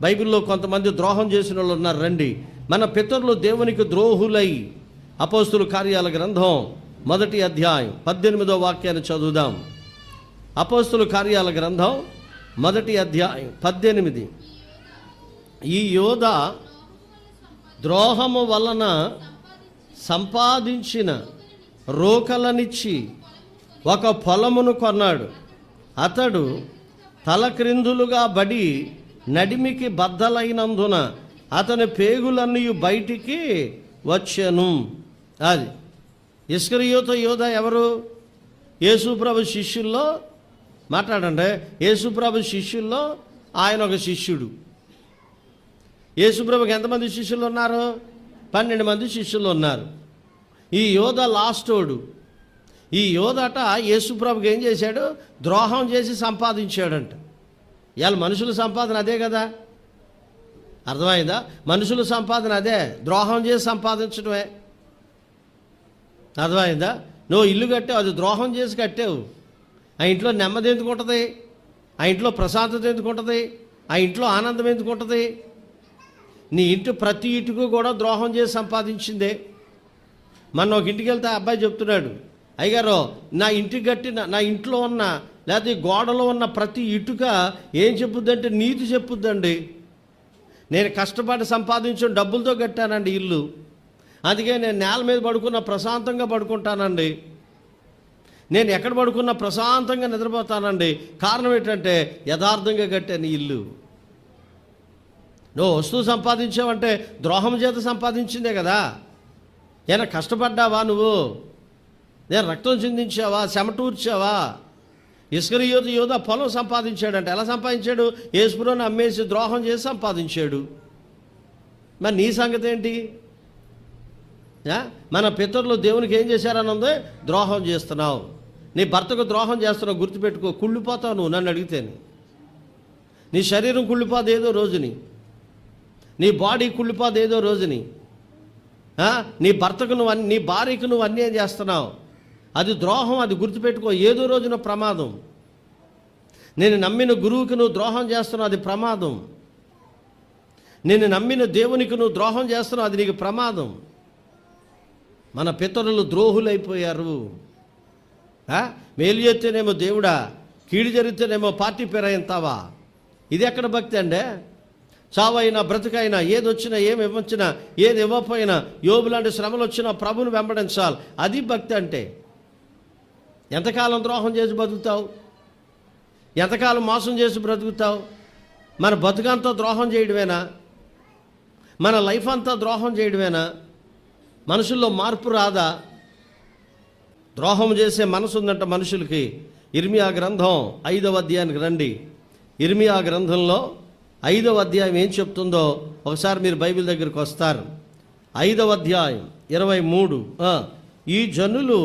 బైబిల్లో కొంతమంది ద్రోహం చేసిన వాళ్ళు ఉన్నారు. రండి, మన పితరులు దేవునికి ద్రోహులై. అపోస్తుల కార్యాల గ్రంథం 1వ అధ్యాయం 18వ వాక్యాన్ని చదువుదాం. అపోస్తుల కార్యాల గ్రంథం 1వ అధ్యాయం 18. ఈ యోధ ద్రోహము వలన సంపాదించిన రోకలనిచ్చి ఒక పొలమును కొన్నాడు. అతడు తలక్రిందులుగా బడి నడిమికి బద్దలైనందున అతని పేగులన్నీ బయటికి వచ్చెను. అది ఇస్కరియోతు యోధ ఎవరు? యేసుప్రభు శిష్యుల్లో మాట్లాడండి. యేసుప్రభు శిష్యుల్లో ఆయన ఒక శిష్యుడు. యేసుప్రభుకి ఎంతమంది శిష్యులు ఉన్నారు? 12 మంది శిష్యులు ఉన్నారు. ఈ యోధ లాస్టోడు. ఈ యోధట యేసుప్రభుకి ఏం చేశాడు? ద్రోహం చేసి సంపాదించాడంట. ఇవాళ మనుషుల సంపాదన అదే కదా, అర్థమైందా? మనుషుల సంపాదన అదే, ద్రోహం చేసి సంపాదించడమే. అర్థమైందా? నువ్వు ఇల్లు కట్టావు, అది ద్రోహం చేసి కట్టావు. ఆ ఇంట్లో నెమ్మది ఎందుకు ఉంటుంది? ఆ ఇంట్లో ప్రశాంతత ఎందుకు ఉంటుంది? ఆ ఇంట్లో ఆనందం ఎందుకు ఉంటుంది? నీ ఇంటి ప్రతి ఇటుకు కూడా ద్రోహం చేసి సంపాదించిందే. మొన్న ఒక ఇంటికి వెళ్తే అబ్బాయి చెప్తున్నాడు, అయ్యగారు నా ఇంటికి కట్టిన, నా ఇంట్లో ఉన్న లేకపోతే గోడలో ఉన్న ప్రతి ఇటుక ఏం చెప్పుద్దంటే నీతి చెప్పుద్దండి. నేను కష్టపడి సంపాదించిన డబ్బులతో కట్టానండి ఇల్లు, అందుకే నేను నేల మీద పడుకున్న ప్రశాంతంగా పడుకుంటానండి, నేను ఎక్కడ పడుకున్నా ప్రశాంతంగా నిద్రపోతానండి. కారణం ఏంటంటే యథార్థంగా కట్టాను ఇల్లు. నువ్వు వస్తువు సంపాదించావంటే ద్రోహం చేత సంపాదించిందే కదా. ఏమైనా కష్టపడ్డావా నువ్వు? నేను రక్తం చిందించావా? చెమటూర్చావా? ఇస్కరియోతు యోధ పొలం సంపాదించాడంటే ఎలా సంపాదించాడు? యేసుప్రభుని అమ్మేసి ద్రోహం చేసి సంపాదించాడు. మరి నీ సంగతి ఏంటి? మన పితరులు దేవునికి ఏం చేశారని ఉంది? ద్రోహం చేస్తున్నావు. నీ భర్తకు ద్రోహం చేస్తున్నావు, గుర్తుపెట్టుకో. కుళ్ళిపోతావు నువ్వు నన్ను అడిగితేనే. నీ శరీరం కుళ్ళిపోదు ఏదో రోజుని, నీ బాడీ కుళ్ళిపోదు ఏదో రోజుని. నీ భర్తకు నువ్వు, నీ భార్యకు నువ్వు అన్యాయం చేస్తున్నావు, అది ద్రోహం. అది గుర్తుపెట్టుకో. ఏదో రోజున ప్రమాదం. నేను నమ్మిన గురువుకి నువ్వు ద్రోహం చేస్తున్నావు, అది ప్రమాదం. నేను నమ్మిన దేవునికి నువ్వు ద్రోహం చేస్తున్నావు, అది నీకు ప్రమాదం. మన పితరులు ద్రోహులైపోయారు. మేలు చేస్తేనేమో దేవుడా, కీడు జరిగితేనేమో పార్టీ పేరయంతావా? ఇది ఎక్కడ భక్తి అండి? చావైనా బ్రతుకైనా, ఏది వచ్చినా, ఏమి ఇవ్వచ్చినా, ఏది ఇవ్వకపోయినా, యోబు లాంటి శ్రమలు వచ్చినా ప్రభువుని వెంబడించాలి. అది భక్తి అంటే. ఎంతకాలం ద్రోహం చేసి బతుకుతావు? ఎంతకాలం మోసం చేసి బ్రతుకుతావు? మన బతుకంతా ద్రోహం చేయడమేనా? మన లైఫ్ అంతా ద్రోహం చేయడమేనా? మనుషుల్లో మార్పు రాదా? ద్రోహం చేసే మనసు ఉందంట మనుషులకి. ఇర్మియా గ్రంథం 5వ అధ్యాయానికి రండి. ఇర్మియా గ్రంథంలో 5వ అధ్యాయం ఏం చెప్తుందో ఒకసారి మీరు బైబిల్ దగ్గరికి వస్తారు. 5వ అధ్యాయం 23. ఈ జనులు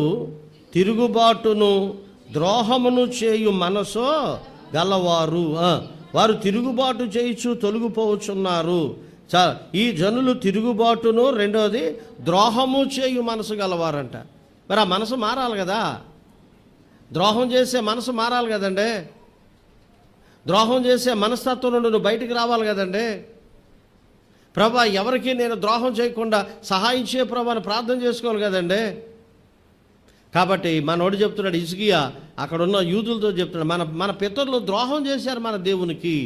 తిరుగుబాటును ద్రోహమును చేయు మనసో గలవారు, వారు తిరుగుబాటు చేయుచు తొలగిపోవచ్చున్నారు. ఈ జనులు తిరుగుబాటును, రెండోది ద్రోహము చేయు మనసు గలవారంట. మరి ఆ మనసు మారాలి కదా. ద్రోహం చేసే మనసు మారాలి కదండి. ద్రోహం చేసే మనస్తత్వం నుండి నువ్వు బయటికి రావాలి కదండి. ప్రభా, ఎవరికి నేను ద్రోహం చేయకుండా సహాయం చేయ ప్రభా అని ప్రార్థన చేసుకోవాలి కదండి. కాబట్టి మనోడు చెప్తున్నాడు, హిజ్కియా అక్కడ ఉన్న యూదులతో చెప్తున్నాడు, మన పితరులు ద్రోహం చేశారు మన దేవునికి.